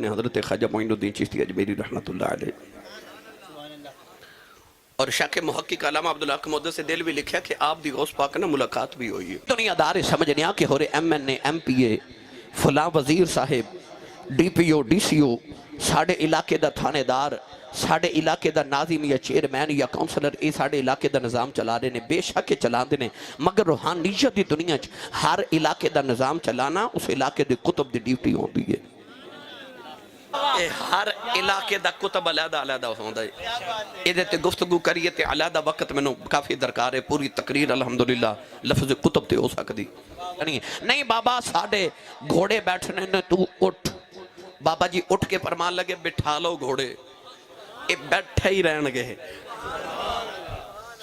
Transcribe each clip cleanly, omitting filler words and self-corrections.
حضرت خواجہ معین الدین چشتی اجمیری رحمۃ اللہ علیہ اور شیخ محقق علامہ عبدالحق محدث سے دل بھی لکھا کہ آپ دی غوث پاک نہ ملاقات بھی ہوئی ہے. دنیا دار سمجھنے آ کہ ہو رہے M N A M P A فلاں وزیر صاحب D P O D C او ساڑھے علاقے دا تھانے دار ساڑھے علاقے دا ناظم یا چیئرمین یا کونسلر اے ساڑھے علاقے دا نظام چلا رہے نے بے شک چلا دے نے مگر روحانیت دی دنیا ہر علاقے دا نظام چلانا اس علاقے دے کتب دی ڈیوٹی ہوندی ہے. ہر علاقے دا کتب علیحدہ علیحدہ ہوندہ ہے. ادھے تے گفتگو کریے تے علیحدہ وقت میں کافی درکار ہے. پوری تقریر الحمدللہ لفظ کتب تے ہو سکتی نہیں. بابا ساڑھے گھوڑے بیٹھنے نے تو اٹھ بابا جی اٹھ کے فرمان لگے بٹھا لو گھوڑے اے بیٹھے ہی رہن گے.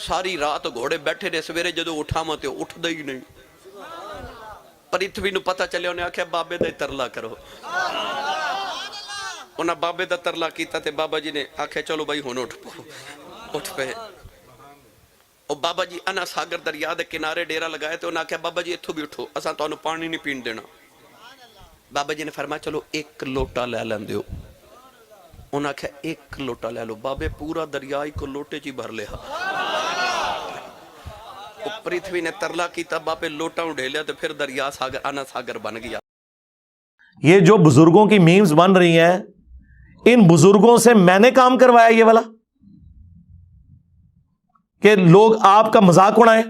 ساری رات گھوڑے بیٹھے رہے سویرے جدو اٹھا ماتے اٹھ دے ہی نہیں. پرتھوی نو پتہ چلے انہیں آکھیا بابے دا ترلا کرو. انہاں بابے دا ترلا کیتا تے بابا جی نے آکھے چلو بھائی ہون اٹھ پہ. اور بابا جی انا ساگر دریا دے کنارے ڈیرا لگائے تے انہاں آکھے بابا جی اتھو بھی اٹھو اساں تو انہوں پانی نہیں پین دینا. بابا جی نے فرمایا چلو ایک لوٹا لے لیں دیو. انہاں آکھے ایک لوٹا لے لو. بابے پورا دریا ایک لوٹے چی بھر لیا. پرتھوی نے ترلا کیتا بابے لوٹا اڑے لیا تو پھر دریا ساگر انا ساگر بن گیا. یہ جو بزرگوں کی میمز بن رہی ہیں ان بزرگوں سے میں نے کام کروایا یہ والا کہ لوگ آپ کا مذاق اڑائیں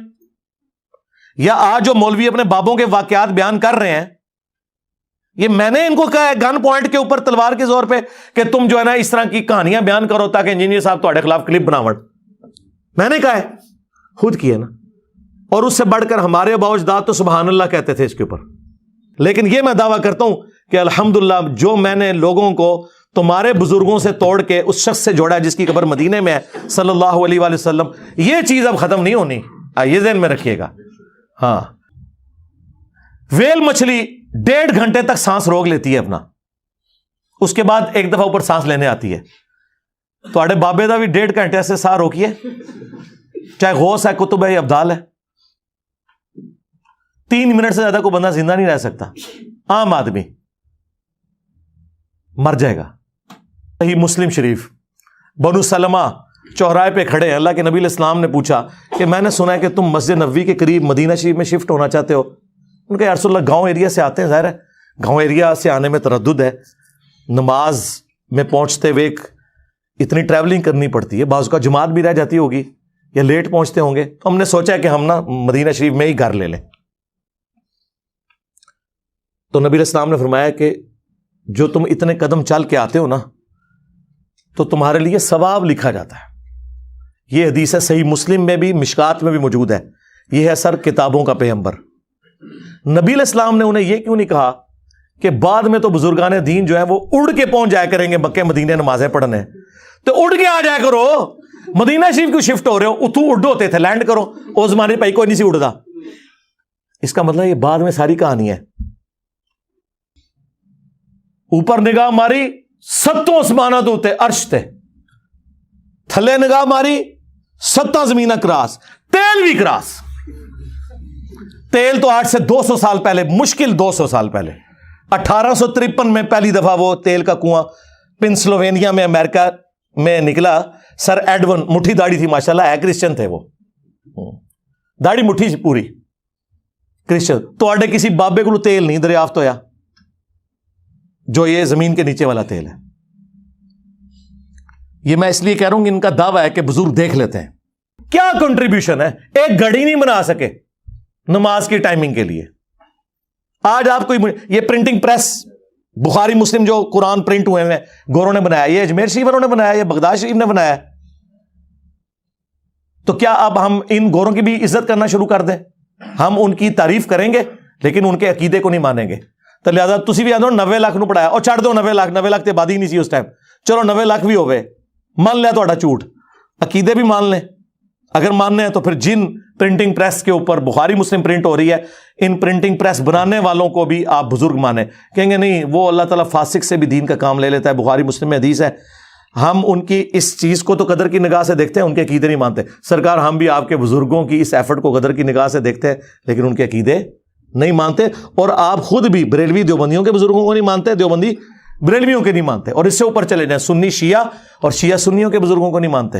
یا آج جو مولوی اپنے بابوں کے واقعات بیان کر رہے ہیں یہ میں نے ان کو کہا ہے گن پوائنٹ کے اوپر تلوار کے زور پہ کہ تم جو ہے نا اس طرح کی کہانیاں بیان کرو تاکہ انجینئر صاحب تمہارے خلاف کلپ بناوڑ. میں نے کہا ہے خود کیا نا. اور اس سے بڑھ کر ہمارے اباء و اجداد تو سبحان اللہ کہتے تھے اس کے اوپر. لیکن یہ میں دعویٰ کرتا ہوں کہ الحمدللہ جو میں نے لوگوں کو تمہارے بزرگوں سے توڑ کے اس شخص سے جوڑا ہے جس کی قبر مدینے میں ہے صلی اللہ علیہ وآلہ وسلم, یہ چیز اب ختم نہیں ہونی. یہ ذہن میں رکھیے گا. ہاں ویل مچھلی 1.5 گھنٹے تک سانس روک لیتی ہے اپنا, اس کے بعد ایک دفعہ اوپر سانس لینے آتی ہے. تھوڑے بابے دا بھی 1.5 گھنٹے سے سانس روکیے, چاہے غوث ہے کتب ہے ابدال ہے. 3 منٹ سے زیادہ کوئی بندہ زندہ نہیں رہ سکتا. عام آدمی مر جائے گا. صحیح مسلم شریف بنو سلمہ چوراہے پہ کھڑے ہیں. اللہ کے نبی علیہ السلام نے پوچھا کہ میں نے سنا ہے کہ تم مسجد نبوی کے قریب مدینہ شریف میں شفٹ ہونا چاہتے ہو. ان کا یا رسول اللہ گاؤں ایریا سے آتے ہیں, ظاہر ہے گاؤں ایریا سے آنے میں تردد ہے, نماز میں پہنچتے ہوئے اتنی ٹریولنگ کرنی پڑتی ہے, بعض کا جماعت بھی رہ جاتی ہوگی یا لیٹ پہنچتے ہوں گے, تو ہم نے سوچا کہ ہم نا مدینہ شریف میں ہی گھر لے لیں. تو نبی علیہ السلام نے فرمایا کہ جو تم اتنے قدم چل کے آتے ہو نا تو تمہارے لیے ثواب لکھا جاتا ہے. یہ حدیث ہے صحیح مسلم میں بھی مشکات میں بھی موجود ہے. یہ ہے سر کتابوں کا پیغمبر. نبی علیہ السلام نے انہیں یہ کیوں نہیں کہا کہ بعد میں تو بزرگان دین جو ہے وہ اڑ کے پہنچ جایا کریں گے مکے مدینے نمازیں پڑھنے, تو اڑ کے آ جایا کرو. مدینہ شریف کیوں شفٹ ہو رہے ہو؟ اتو اڑ ہوتے تھے, لینڈ کرو. اس زمانے پہ کوئی نہیں سی اڑتا. اس کا مطلب یہ بعد میں ساری کہانی ہے. اوپر نگاہ ماری 7 آسماناں تو تے عرش تے, تھلے نگاہ ماری 7 زمینہ کراس, تیل بھی کراس. تیل تو آج سے 200 سال پہلے, مشکل 200 سال پہلے 1853 میں پہلی دفعہ وہ تیل کا کنواں پنسلوینیا میں امریکہ میں نکلا. سر ایڈون, مٹھی داڑھی تھی ماشاءاللہ, ہے کرسچن تھے وہ, داڑھی مٹھی پوری کرسچن. تو آڈے کسی بابے کو تیل نہیں دریافت ہویا جو یہ زمین کے نیچے والا تیل ہے. یہ میں اس لیے کہہ رہا ہوں کہ ان کا دعویٰ ہے کہ بزرگ دیکھ لیتے ہیں. کیا کنٹریبیوشن ہے, ایک گھڑی نہیں بنا سکے نماز کی ٹائمنگ کے لیے. آج آپ کو یہ پرنٹنگ پریس بخاری مسلم جو قرآن پرنٹ ہوئے ہیں گوروں نے بنایا, یہ اجمیر شریف والوں نے بنایا, یہ بغداد شریف نے بنایا. تو کیا اب ہم ان گوروں کی بھی عزت کرنا شروع کر دیں؟ ہم ان کی تعریف کریں گے لیکن ان کے عقیدے کو نہیں مانیں گے. تو لہٰذا تسی بھی آدھو 90 لاکھ نو پڑھایا, اور چھڑ دو 90 لاکھ تے آبادی نہیں سی اس ٹائم, چلو 90 لاکھ بھی ہوئے, مان لیا تھوڑا جھوٹ, عقیدے بھی مان لیں. اگر ماننے ہیں تو پھر جن پرنٹنگ پریس کے اوپر بخاری مسلم پرنٹ ہو رہی ہے, ان پرنٹنگ پریس بنانے والوں کو بھی آپ بزرگ مانیں. کہیں گے نہیں وہ اللہ تعالیٰ فاسق سے بھی دین کا کام لے لیتا ہے, بخاری مسلم میں حدیث ہے. ہم ان کی اس چیز کو تو قدر کی نگاہ سے دیکھتے ہیں, ان کے عقیدے نہیں مانتے. سرکار ہم بھی آپ کے بزرگوں کی اس ایفرٹ کو قدر کی نگاہ سے دیکھتے ہیں لیکن ان کے عقیدے نہیں مانتے. اور آپ خود بھی بریلوی دیوبندیوں کے بزرگوں کو نہیں مانتے, دیوبندی بریلویوں کے نہیں مانتے. اور اس سے اوپر چلے جائیں سنی شیعہ اور شیعہ سنیوں کے بزرگوں کو نہیں مانتے.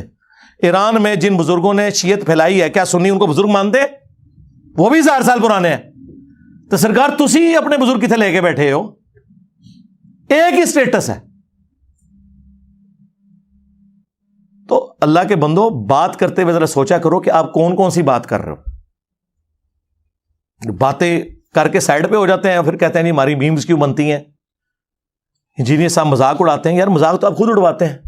ایران میں جن بزرگوں نے شیعت پھیلائی ہے کیا سنی ان کو بزرگ مانتے؟ وہ بھی 1000 سال پرانے ہیں. تو سرکار تسی اپنے بزرگ کتنے لے کے بیٹھے ہو؟ ایک ہی سٹیٹس ہے. تو اللہ کے بندو بات کرتے ہوئے ذرا سوچا کرو کہ آپ کون کون سی بات کر رہے ہو. باتیں کر کے سائڈ پہ ہو جاتے ہیں پھر کہتے ہیں نہیں ہماری میمز کیوں بنتی ہیں. انجینئر صاحب مذاق اڑاتے ہیں. یار مذاق تو آپ خود اڑواتے ہیں.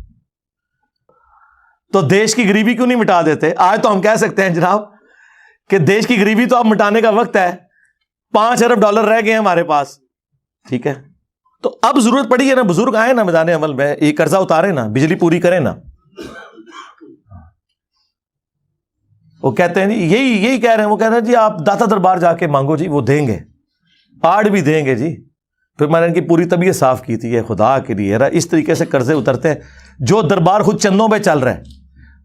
تو دیش کی غریبی کیوں نہیں مٹا دیتے؟ آج تو ہم کہہ سکتے ہیں جناب کہ دیش کی غریبی تو اب مٹانے کا وقت ہے. 5 ارب ڈالر رہ گئے ہیں ہمارے پاس. ٹھیک ہے تو اب ضرورت پڑی ہے نا بزرگ آئے نا میدان عمل میں, یہ قرضہ اتارے نا, بجلی پوری کریں نا. وہ کہتے ہیں یہی کہہ رہے ہیں. وہ کہہ رہے ہیں جی آپ داتا دربار جا کے مانگو جی وہ دیں گے, آڑ بھی دیں گے جی. پھر میں نے ان کی پوری طبیعت صاف کی تھی. یہ خدا کے لیے اس طریقے سے قرضے اترتے ہیں. جو دربار خود چندوں پہ چل رہا ہے,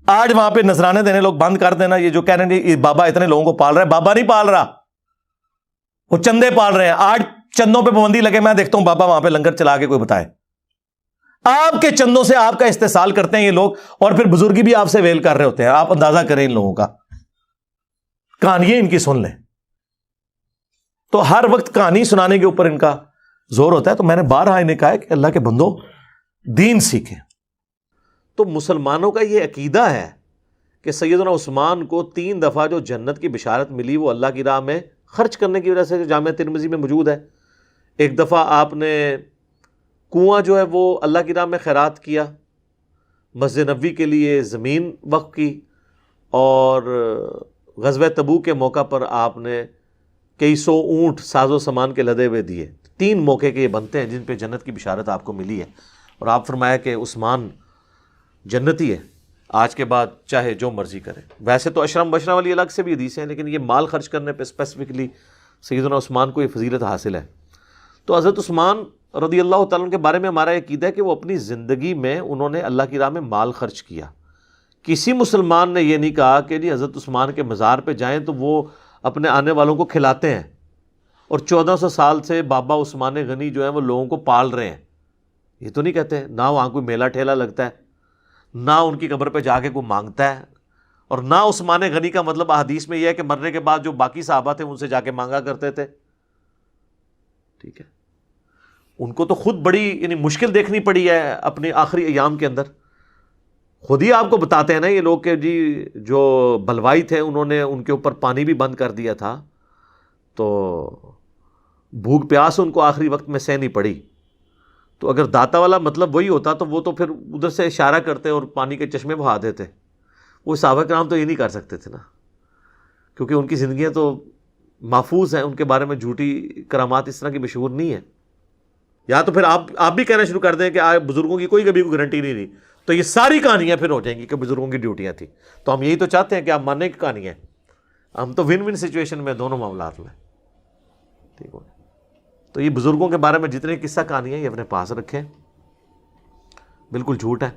آج وہاں پہ نذرانے دینے لوگ بند کر دینا. یہ جو کہہ رہے ہیں بابا اتنے لوگوں کو پال رہا ہے, بابا نہیں پال رہا, وہ چندے پال رہے ہیں. آج چندوں پہ پابندی لگے, میں دیکھتا ہوں بابا وہاں پہ لنگر چلا کے کوئی بتائے. آپ کے چندوں سے آپ کا استحصال کرتے ہیں یہ لوگ, اور پھر بزرگی بھی آپ سے ویل کر رہے ہوتے ہیں. آپ اندازہ کریں ان لوگوں کا, کہانیاں ان کی سن لیں. تو ہر وقت کہانی سنانے کے اوپر ان کا زور ہوتا ہے. تو میں نے بارہا انہیں کہا ہے کہ اللہ کے بندو دین سیکھیں. تو مسلمانوں کا یہ عقیدہ ہے کہ سیدنا عثمان کو 3 دفعہ جو جنت کی بشارت ملی وہ اللہ کی راہ میں خرچ کرنے کی وجہ سے جامعہ ترمذی میں موجود ہے. ایک دفعہ آپ نے کنواں جو ہے وہ اللہ کی راہ میں خیرات کیا, مسجد نبوی کے لیے زمین وقف کی, اور غزوہ تبوک کے موقع پر آپ نے کئی سو اونٹ ساز و سامان کے لدے ہوئے دیے. 3 موقع کے یہ بنتے ہیں جن پہ جنت کی بشارت آپ کو ملی ہے. اور آپ فرمایا کہ عثمان جنتی ہے, آج کے بعد چاہے جو مرضی کرے. ویسے تو اشرم بشرا والی الگ سے بھی حدیث ہیں, لیکن یہ مال خرچ کرنے پہ اسپیسیفکلی سیدنا عثمان کو یہ فضیلت حاصل ہے. تو حضرت عثمان رضی اللہ تعالیٰ عنہ کے بارے میں ہمارا عقیدہ ہے کہ وہ اپنی زندگی میں انہوں نے اللہ کی راہ میں مال خرچ کیا. کسی مسلمان نے یہ نہیں کہا کہ جی حضرت عثمان کے مزار پہ جائیں تو وہ اپنے آنے والوں کو کھلاتے ہیں, اور 1400 سال سے بابا عثمان غنی جو ہیں وہ لوگوں کو پال رہے ہیں. یہ تو نہیں کہتے. نہ وہاں کوئی میلہ ٹھیلا لگتا ہے, نہ ان کی قبر پہ جا کے کوئی مانگتا ہے, اور نہ عثمان غنی کا مطلب احادیث میں یہ ہے کہ مرنے کے بعد جو باقی صحابہ تھے ان سے جا کے مانگا کرتے تھے. ٹھیک ہے, ان کو تو خود بڑی یعنی مشکل دیکھنی پڑی ہے اپنے آخری ایام کے اندر. خود ہی آپ کو بتاتے ہیں نا یہ لوگ کہ جی جو بلوائی تھے انہوں نے ان کے اوپر پانی بھی بند کر دیا تھا, تو بھوک پیاس ان کو آخری وقت میں سہنی پڑی. تو اگر داتا والا مطلب وہی ہوتا تو وہ تو پھر ادھر سے اشارہ کرتے اور پانی کے چشمے بہا دیتے. وہ صحابہ کرام تو یہ نہیں کر سکتے تھے نا, کیونکہ ان کی زندگیاں تو محفوظ ہیں, ان کے بارے میں جھوٹی کرامات اس طرح کی مشہور نہیں ہے. یا تو پھر آپ بھی کہنا شروع کر دیں کہ بزرگوں کی کوئی کبھی کوئی گارنٹی نہیں رہی, تو یہ ساری کہانیاں پھر ہو جائیں گی کہ بزرگوں کی ڈیوٹیاں تھیں. تو ہم یہی تو چاہتے ہیں کہ آپ ماننے کی کہانیاں ہیں. ہم تو ون ون سچویشن میں دونوں معاملات میں. ٹھیک ہو, تو یہ بزرگوں کے بارے میں جتنے قصہ کہانیاں یہ اپنے پاس رکھیں, بالکل جھوٹ ہے.